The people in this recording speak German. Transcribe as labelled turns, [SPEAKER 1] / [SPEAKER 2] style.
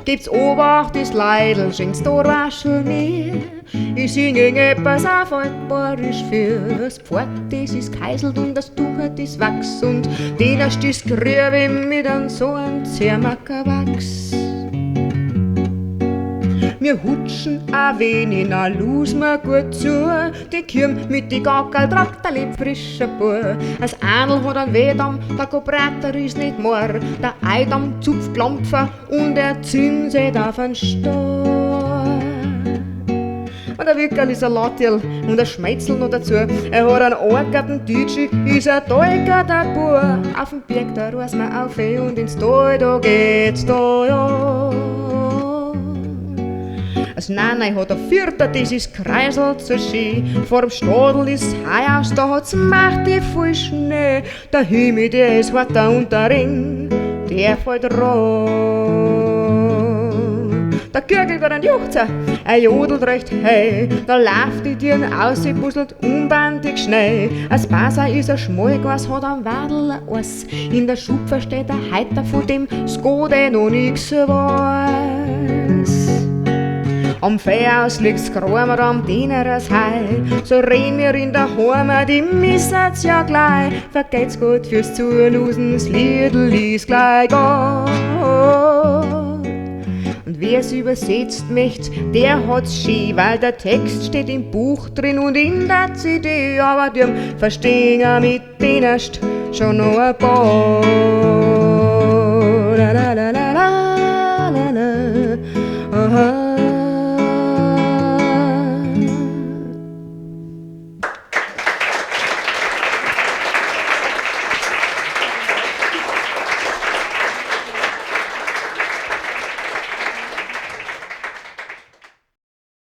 [SPEAKER 1] Gibt's Obacht, das Leidl, schenk's da raschel mehr. Ich singe etwas auf altbarisch fürs Pfort, das ist geheißelt und das Tuch hat das Wachs und den erst das Grübe mit an so einem Zermackerwachs. Wir hutschen a wenig, na lus mir gut zu. Die Kirm mit die Gackerl tragt a lieb frischer Bur. As Einl hat ein Wedam, der Kobrater ist nicht more. Der Eidam zupft Lampfer und er zinset auf ein Stor. Und der Wickerl ist ein Latierl und ein Schmeitzel noch dazu. Er hat einen Orgarten Dütschi, ist ein Teuger der Bur. Auf dem Berg, da raus wir auf und ins Tal, da geht's da ja. Als Nanei hat ein Vierter, das ist Kreisel zu Ski. Vorm Stadl ist Heihaus, da hat's mächtig viel Schnee. Der Himmel, der ist harter und der Ring, der fällt ran. Der Gürgel wird ein Juchzer, er jodelt recht hey. Da läuft die Tieren aus, sie busselt unbandig Schnee. Als Basar ist er Schmalgas, hat ein Wadel Eis. In der Schupfer steht er heiter von dem Skode noch nix weiß. Am Feuerhaus liegt's Kramer am Dieneres Hei. So reden wir in der Heimat, die missen's ja gleich. Vergeht's gut fürs Zulosen, das Liedl ist gleich Gott. Und wer's übersetzt möcht, der hat's schön, weil der Text steht im Buch drin und in der CD. Aber die verstehen mit den erst schon noch ein paar.